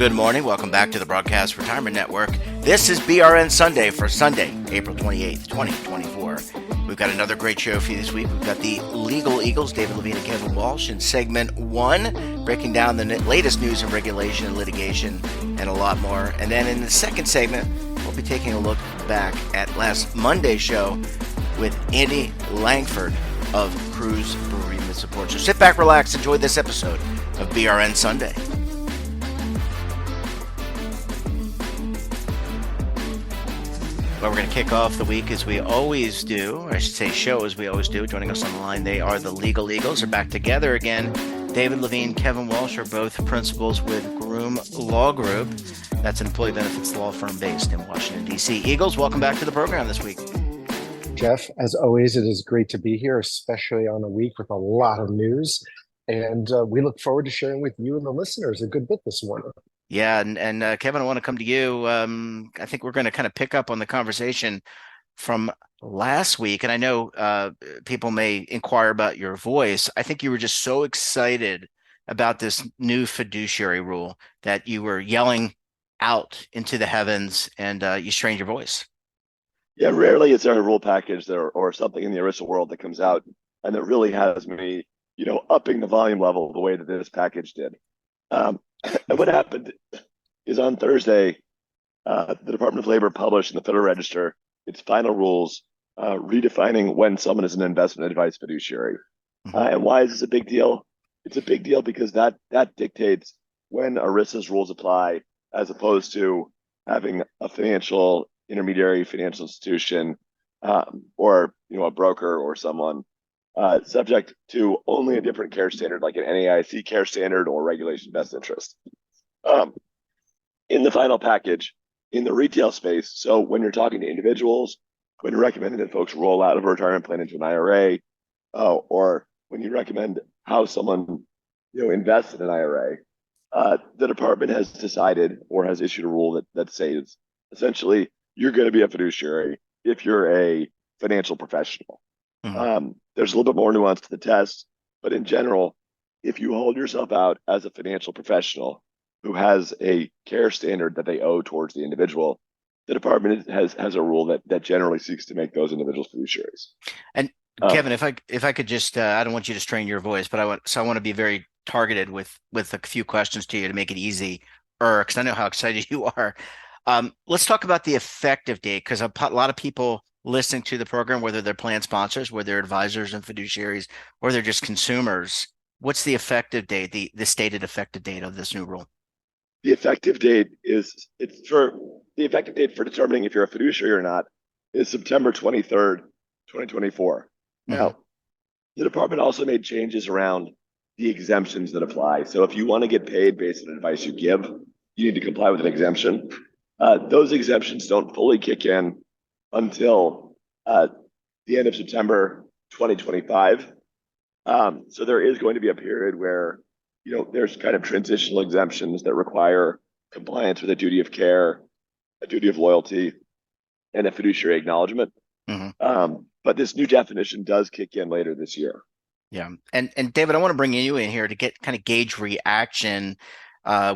good morning. Welcome back to the Broadcast Retirement Network. This is BRN Sunday for Sunday, April 28th, 2024. We've got another great show for you this week. We've got the Legal Eagles, David Levine and Kevin Walsh, in segment 1, breaking down the latest news and regulation and litigation and a lot more. And then in the second segment, we'll be taking a look back at last Monday's show with Andy Langford of Cruz Bereavement Support. So sit back, relax, enjoy this episode of BRN Sunday. Well, we're going to kick off the week as we always do, or I should say show as we always do. Joining us on the line, they are the Legal Eagles. They're back together again. David Levine, Kevin Walsh are both principals with Groom Law Group. That's an employee benefits law firm based in Washington, D.C. Eagles, welcome back to the program this week. Jeff, as always, it is great to be here, especially on a week with a lot of news. And we look forward to sharing with you and the listeners a good bit this morning. Yeah, and Kevin, I want to come to you. I think we're going to kind of pick up on the conversation from last week. And I know people may inquire about your voice. I think you were just so excited about this new fiduciary rule that you were yelling out into the heavens and you strained your voice. Yeah, rarely is there a rule package there or something in the ERISA world that comes out and that really has me, upping the volume level the way that this package did. And what happened is on Thursday, the Department of Labor published in the Federal Register its final rules redefining when someone is an investment advice fiduciary. And why is this a big deal? It's a big deal because that dictates when ERISA's rules apply, as opposed to having a financial intermediary, financial institution, or a broker or someone subject to only a different care standard, like an NAIC care standard or regulation best interest. In the final package, in the retail space, so when you're talking to individuals, when you're recommending that folks roll out of a retirement plan into an IRA, or when you recommend how someone invests in an IRA, the department has decided or has issued a rule that says essentially you're going to be a fiduciary if you're a financial professional. There's a little bit more nuance to the test, but in general, if you hold yourself out as a financial professional who has a care standard that they owe towards the individual, the department has a rule that generally seeks to make those individuals fiduciaries. And Kevin, if I could just, I don't want you to strain your voice, but I want to be very targeted with a few questions to you to make it easy, because I know how excited you are. Let's talk about the effective date, because a lot of people listening to the program, whether they're plan sponsors, whether they're advisors and fiduciaries, or they're just consumers, what's the effective date, the stated effective date of this new rule? The effective date for determining if you're a fiduciary or not is September 23rd, 2024. Now, the department also made changes around the exemptions that apply. So if you want to get paid based on advice you give, you need to comply with an exemption. Those exemptions don't fully kick in until the end of September 2025. So there is going to be a period where, there's kind of transitional exemptions that require compliance with a duty of care, a duty of loyalty, and a fiduciary acknowledgement. But this new definition does kick in later this year. Yeah. And David, I want to bring you in here to gauge reaction.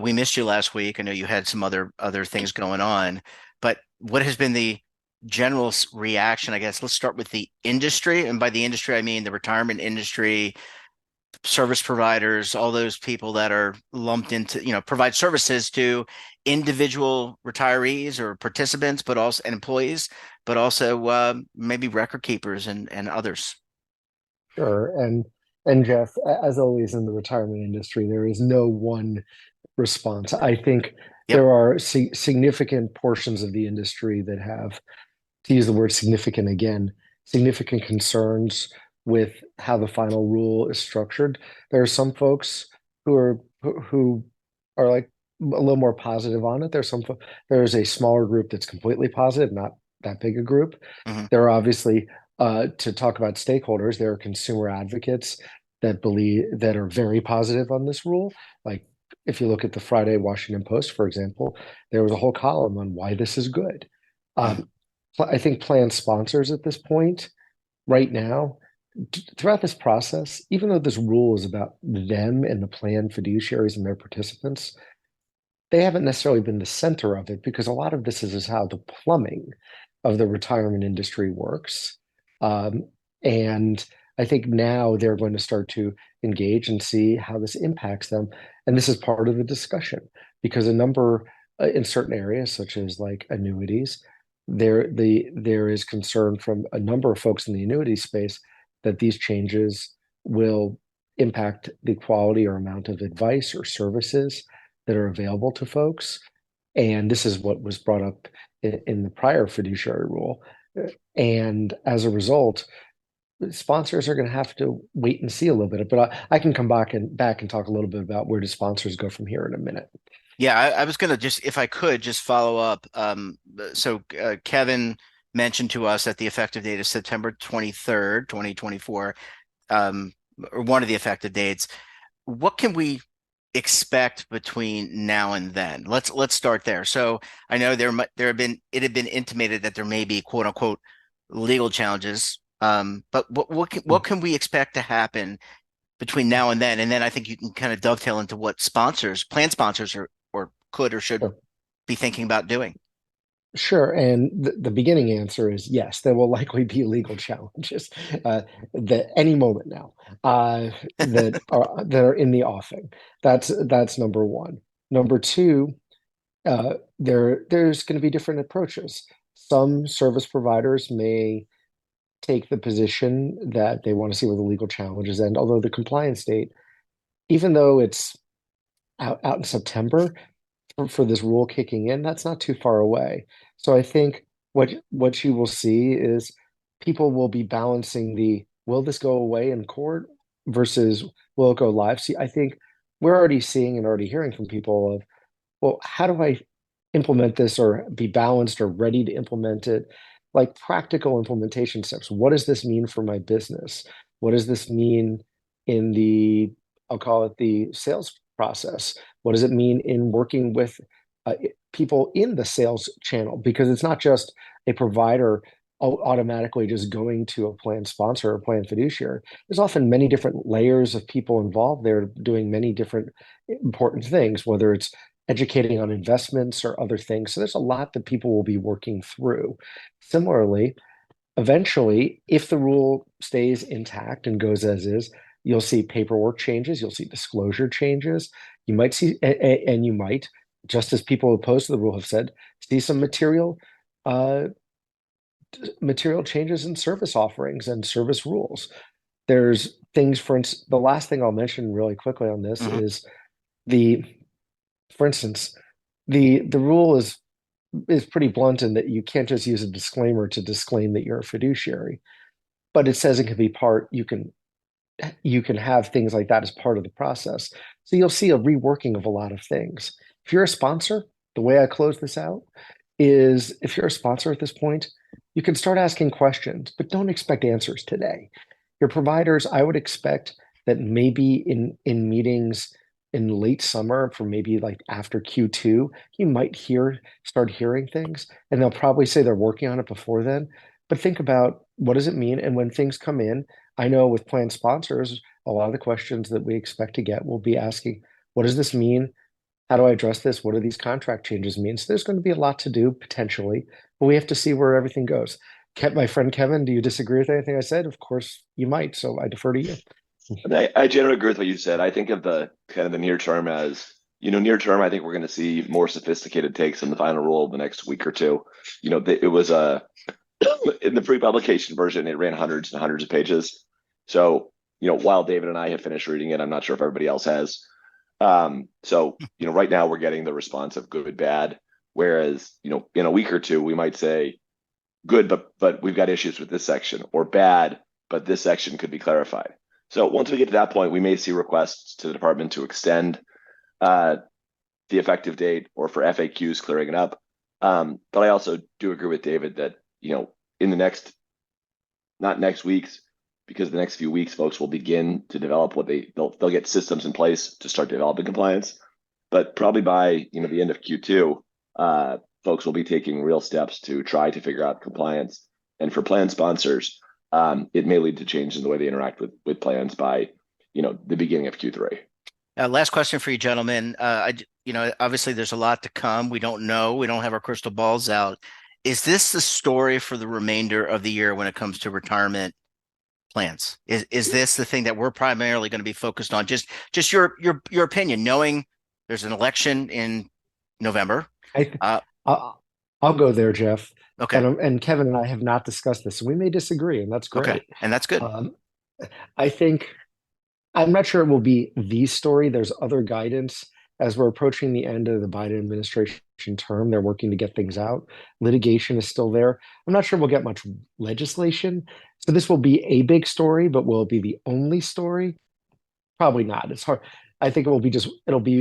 We missed you last week. I know you had some other things going on, but what has been the general reaction? I guess let's start with the industry. And by the industry, I mean the retirement industry, service providers, all those people that are lumped into, provide services to individual retirees or participants, but also and employees, but also maybe record keepers and others. Sure. And Jeff, as always in the retirement industry, there is no one response. I think there are significant portions of the industry that have, to use the word significant again, significant concerns with how the final rule is structured. There are some folks who are like a little more positive on it. There's a smaller group that's completely positive, not that big a group. There are obviously, to talk about stakeholders, there are consumer advocates that are very positive on this rule. Like if you look at the Friday Washington Post, for example, there was a whole column on why this is good. I think plan sponsors at this point, right now, throughout this process, even though this rule is about them and the plan fiduciaries and their participants, they haven't necessarily been the center of it because a lot of this is how the plumbing of the retirement industry works. Um, and I think now they're going to start to engage and see how this impacts them. And this is part of the discussion because a number in certain areas, such as like annuities, there is concern from a number of folks in the annuity space that these changes will impact the quality or amount of advice or services that are available to folks. And this is what was brought up in the prior fiduciary rule. And as a result, sponsors are going to have to wait and see a little bit. But I can come back and talk a little bit about where do sponsors go from here in a minute. Yeah, I was gonna just, if I could, just follow up. So Kevin mentioned to us that the effective date is September 23rd, 2024, or one of the effective dates. What can we expect between now and then? Let's start there. So I know it had been intimated that there may be quote unquote legal challenges. But what can we expect to happen between now and then? And then I think you can kind of dovetail into what plan sponsors or could or should Sure. be thinking about doing. Sure. And the beginning answer is yes, there will likely be legal challenges that any moment now that are in the offing. That's number one. Number two, there's going to be different approaches. Some service providers may take the position that they want to see where the legal challenges end, although the compliance date, even though it's out in September, for this rule kicking in, that's not too far away. So I think what you will see is people will be balancing the will this go away in court versus will it go live. See, I think we're already seeing and already hearing from people of, well, how do I implement this or be balanced or ready to implement it? Like practical implementation steps. What does this mean for my business? What does this mean in I'll call it the sales process? What does it mean in working with people in the sales channel? Because it's not just a provider automatically just going to a plan sponsor or plan fiduciary. There's often many different layers of people involved there doing many different important things, whether it's educating on investments or other things. So there's a lot that people will be working through. Similarly, eventually, if the rule stays intact and goes as is, you'll see paperwork changes, you'll see disclosure changes. You might see, and you might, just as people opposed to the rule have said, see some uh, material changes in service offerings and service rules. There's things, for instance, the last thing I'll mention really quickly on this Mhm. is the, for instance, the rule is pretty blunt in that you can't just use a disclaimer to disclaim that you're a fiduciary, but it says it can be part, you can have things like that as part of the process. So you'll see a reworking of a lot of things. If you're a sponsor, the way I close this out is if you're a sponsor at this point, you can start asking questions, but don't expect answers today. Your providers, I would expect that maybe in meetings in late summer for maybe like after Q2, you might start hearing things, and they'll probably say they're working on it before then. But think about what does it mean? And when things come in, I know with plan sponsors, a lot of the questions that we expect to get will be asking, what does this mean? How do I address this? What do these contract changes mean? So there's going to be a lot to do potentially, but we have to see where everything goes. My friend Kevin, do you disagree with anything I said? Of course you might, so I defer to you. And I generally agree with what you said. I think of the kind of the near term as, near term, I think we're going to see more sophisticated takes in the final rule the next week or two. It was in the pre-publication version, it ran hundreds and hundreds of pages. So, while David and I have finished reading it, I'm not sure if everybody else has. So, right now we're getting the response of good, bad. Whereas, in a week or two, we might say good, but we've got issues with this section, or bad, but this section could be clarified. So once we get to that point, we may see requests to the department to extend uh, the effective date or for FAQs clearing it up. But I also do agree with David that, in the not next weeks, because the next few weeks, folks will begin to develop they'll get systems in place to start developing compliance. But probably by, the end of Q2, folks will be taking real steps to try to figure out compliance. And for plan sponsors, it may lead to change in the way they interact with plans by, the beginning of Q3. Last question for you, gentlemen. obviously there's a lot to come. We don't know. We don't have our crystal balls out. Is this the story for the remainder of the year when it comes to retirement plans? Is this the thing that we're primarily going to be focused on? Just your opinion, knowing there's an election in November. I, Uh, I'll go there, Jeff. okay, And Kevin and I have not discussed this. We may disagree, and that's okay, great. and that's good. Um, I think I'm not sure it will be the story. There's other guidance as we're approaching the end of the Biden administration term. They're working to get things out. Litigation is still there. I'm not sure we'll get much legislation. So this will be a big story, but will it be the only story? Probably not. It's hard. I think it'll be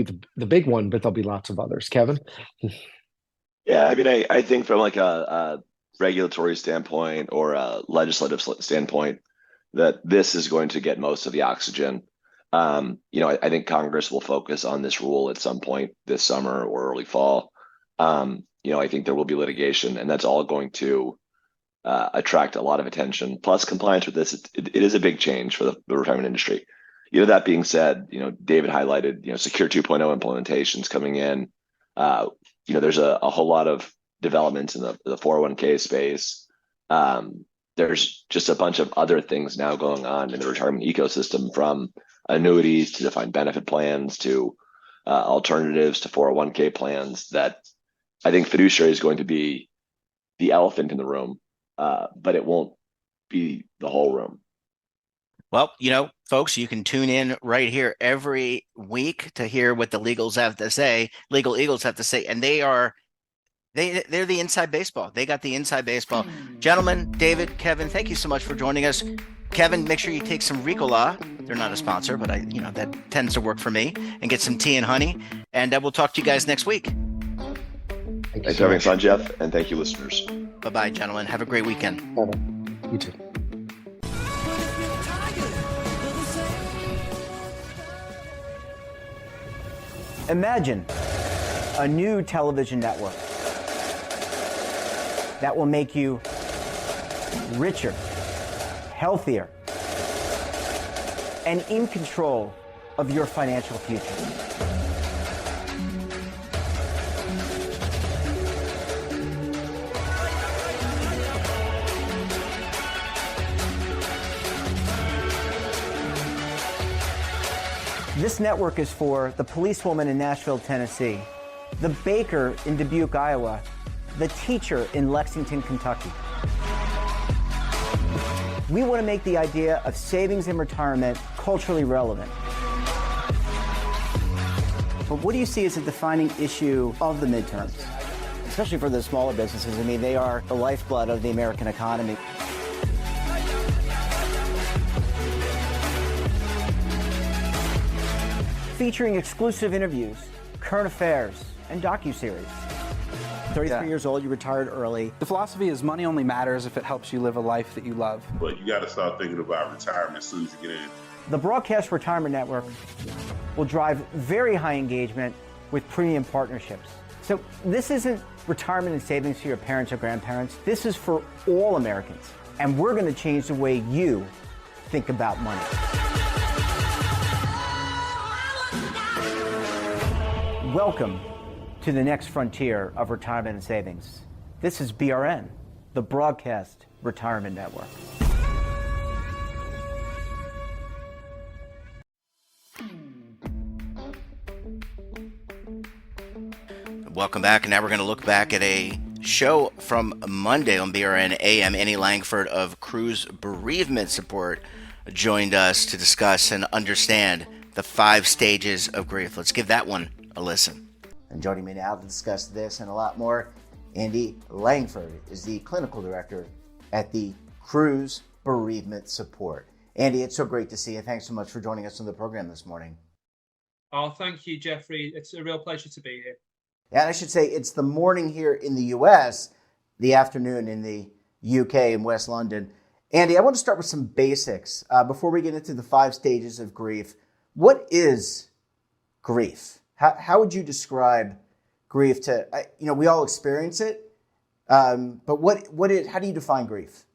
the big one, but there'll be lots of others. Kevin? Yeah, I mean, I think from like a regulatory standpoint or a legislative standpoint, that this is going to get most of the oxygen. I think Congress will focus on this rule at some point this summer or early fall. I think there will be litigation, and that's all going to attract a lot of attention. Plus, compliance with this, it is a big change for the retirement industry. That being said, David highlighted, Secure 2.0 implementations coming in. There's a whole lot of developments in the 401k space. There's just a bunch of other things now going on in the retirement ecosystem, from annuities to defined benefit plans to alternatives to 401k plans, that I think fiduciary is going to be the elephant in the room, but it won't be the whole room. Well, folks, you can tune in right here every week to hear what the legal eagles have to say, and they're the inside baseball. They got the inside baseball. Gentlemen, David, Kevin, thank you so much for joining us. Kevin, make sure you take some Ricola. They're not a sponsor, but that tends to work for me. And get some tea and honey. And we'll talk to you guys next week. Thanks for having us on, Jeff, and thank you, listeners. Bye-bye, gentlemen. Have a great weekend. Bye-bye. You too. Imagine a new television network that will make you richer, healthier, and in control of your financial future. This network is for the policewoman in Nashville, Tennessee, the baker in Dubuque, Iowa, the teacher in Lexington, Kentucky. We want to make the idea of savings and retirement culturally relevant. But what do you see as a defining issue of the midterms? Especially for the smaller businesses. I mean, they are the lifeblood of the American economy. Featuring exclusive interviews, current affairs, and docuseries. 33 years old, you retired early. The philosophy is money only matters if it helps you live a life that you love. But you got to start thinking about retirement as soon as you get in. The Broadcast Retirement Network will drive very high engagement with premium partnerships. So this isn't retirement and savings for your parents or grandparents. This is for all Americans. And we're going to change the way you think about money. Welcome to the next frontier of retirement and savings. This is BRN, the Broadcast Retirement Network. Welcome back. And now we're going to look back at a show from Monday on BRN AM. Annie Langford of Cruise Bereavement Support joined us to discuss and understand the 5 stages of grief. Let's give that one a listen. And joining me now to discuss this and a lot more, Andy Langford is the clinical director at the Cruise Bereavement Support. Andy, it's so great to see you. Thanks so much for joining us on the program this morning. Oh, thank you, Jeffrey. It's a real pleasure to be here. Yeah, and I should say it's the morning here in the U.S., the afternoon in the U.K. in West London. Andy, I want to start with some basics before we get into the 5 stages of grief. What is grief? How would you describe grief to, we all experience it, but how do you define grief?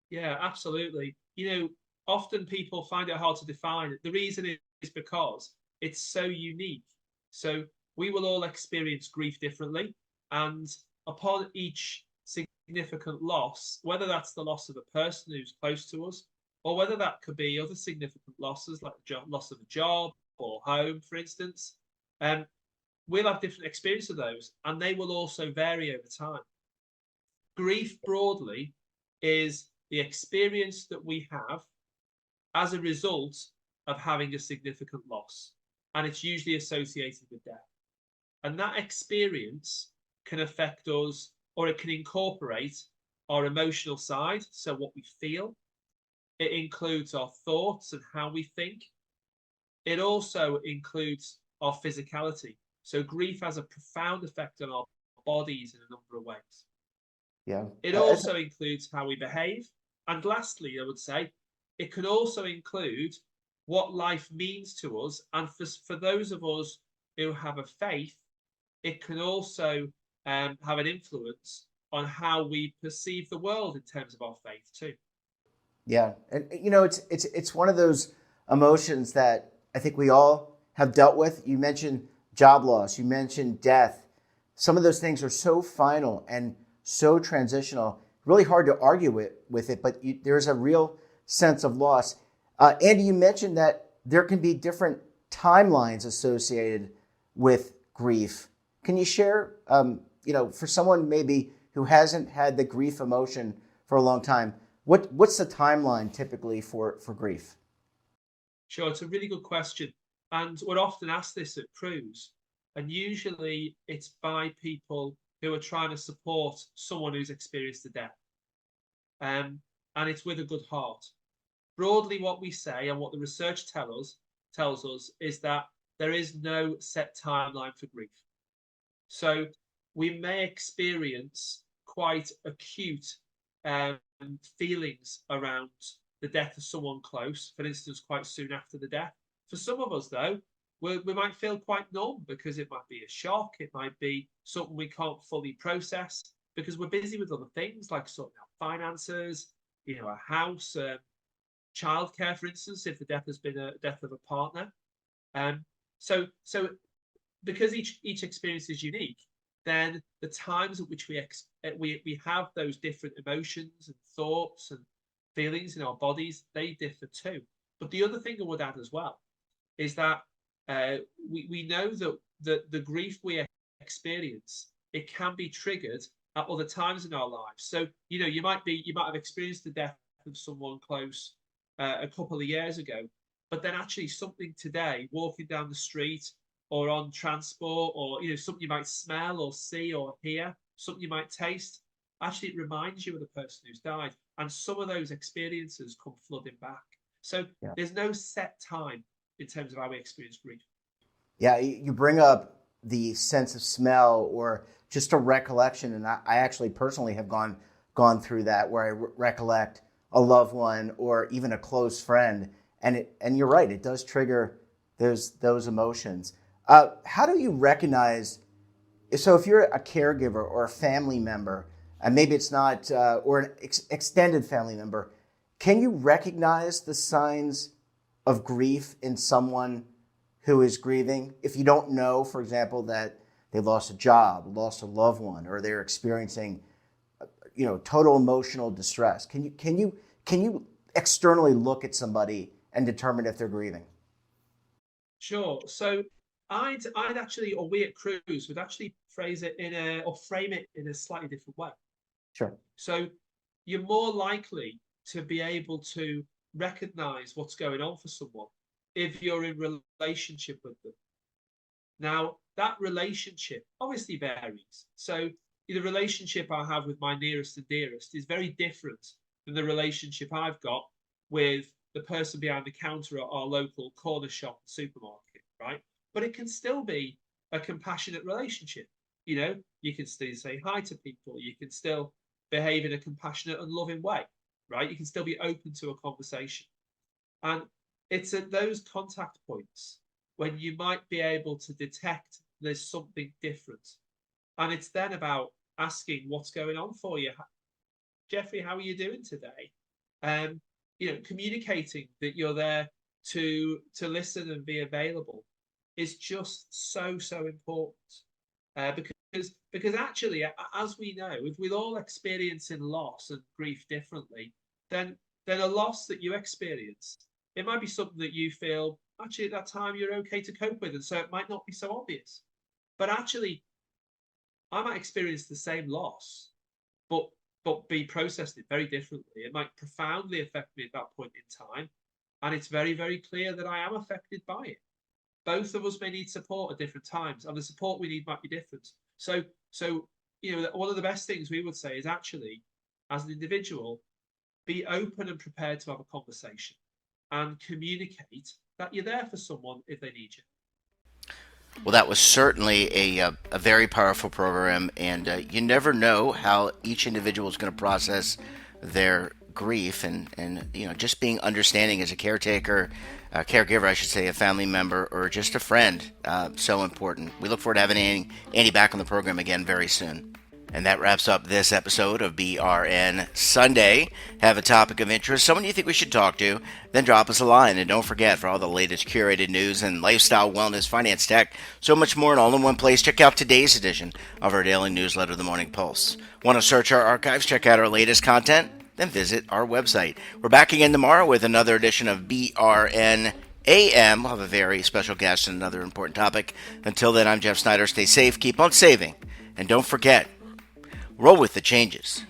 Yeah, absolutely. Often people find it hard to define. The reason is because it's so unique. So we will all experience grief differently. And upon each significant loss, whether that's the loss of a person who's close to us, or whether that could be other significant losses like the loss of a job or home, for instance, we'll have different experience of those, and they will also vary over time. Grief broadly is the experience that we have as a result of having a significant loss, and it's usually associated with death. And that experience can affect us, or it can incorporate our emotional side, so what we feel. It includes our thoughts and how we think. It also includes our physicality. So grief has a profound effect on our bodies in a number of ways. Yeah. It also includes how we behave. And lastly, I would say, it can also include what life means to us. And for those of us who have a faith, it can also have an influence on how we perceive the world in terms of our faith too. Yeah, and it's one of those emotions that I think we all have dealt with. You mentioned job loss, you mentioned death. Some of those things are so final and so transitional, really hard to argue with it, but there's a real sense of loss. Andy, you mentioned that there can be different timelines associated with grief. Can you share, for someone maybe who hasn't had the grief emotion for a long time, what's the timeline typically for grief? Sure, it's a really good question. And we're often asked this at Cruise, and usually it's by people who are trying to support someone who's experienced a death. And it's with a good heart. Broadly, what we say and what the research tells us is that there is no set timeline for grief. So we may experience quite acute feelings around the death of someone close, for instance, quite soon after the death. For some of us, though, we might feel quite numb because it might be a shock. It might be something we can't fully process because we're busy with other things like sorting out finances, a house, childcare, for instance, if the death has been a death of a partner. So because each experience is unique, then the times at which we have those different emotions and thoughts and feelings in our bodies, they differ too. But the other thing I would add as well is that we know that the grief we experience, it can be triggered at other times in our lives. So you might have experienced the death of someone close a couple of years ago, but then actually something today, walking down the street or on transport, or something you might smell or see or hear, something you might taste, actually it reminds you of the person who's died. And some of those experiences come flooding back. So there's no set time in terms of how we experience grief. Yeah, you bring up the sense of smell or just a recollection, and I actually personally have gone through that where I recollect a loved one or even a close friend, and you're right, it does trigger those emotions. How do you recognize? So if you're a caregiver or a family member, and maybe it's not, or an extended family member, can you recognize the signs of grief in someone who is grieving? If you don't know, for example, that they lost a job, lost a loved one, or they're experiencing, total emotional distress, can you externally look at somebody and determine if they're grieving? Sure. So I'd actually, or we at Cruise would actually frame it in a slightly different way. Sure. So you're more likely to be able to recognize what's going on for someone if you're in relationship with them. Now, that relationship obviously varies. So the relationship I have with my nearest and dearest is very different than the relationship I've got with the person behind the counter at our local corner shop and supermarket, right? But it can still be a compassionate relationship. You can still say hi to people. You can still behave in a compassionate and loving way, right? You can still be open to a conversation. And it's at those contact points when you might be able to detect there's something different. And it's then about asking what's going on for you. Jeffrey, how are you doing today? Communicating that you're there to listen and be available. is just so important. Because actually, as we know, if we're all experiencing loss and grief differently, then a loss that you experience, it might be something that you feel actually at that time you're okay to cope with, and so it might not be so obvious. But actually, I might experience the same loss, but be processed it very differently. It might profoundly affect me at that point in time, and it's very clear that I am affected by it. Both of us may need support at different times, and the support we need might be different. So one of the best things we would say is actually, as an individual, be open and prepared to have a conversation and communicate that you're there for someone if they need you. Well, that was certainly a very powerful program, and you never know how each individual is going to process their grief, and just being understanding as a caretaker, caregiver, I should say, a family member, or just a friend, so important. We look forward to having Andy back on the program again very soon. And that wraps up this episode of BRN Sunday. Have a topic of interest, someone you think we should talk to, then drop us a line. And don't forget, for all the latest curated news and lifestyle, wellness, finance, tech, so much more, and all in one place, check out today's edition of our daily newsletter, The Morning Pulse. Want to search our archives, check out our latest content? Then visit our website. We're back again tomorrow with another edition of BRN AM. We'll have a very special guest and another important topic. Until then, I'm Jeff Snyder. Stay safe, keep on saving, and don't forget, roll with the changes.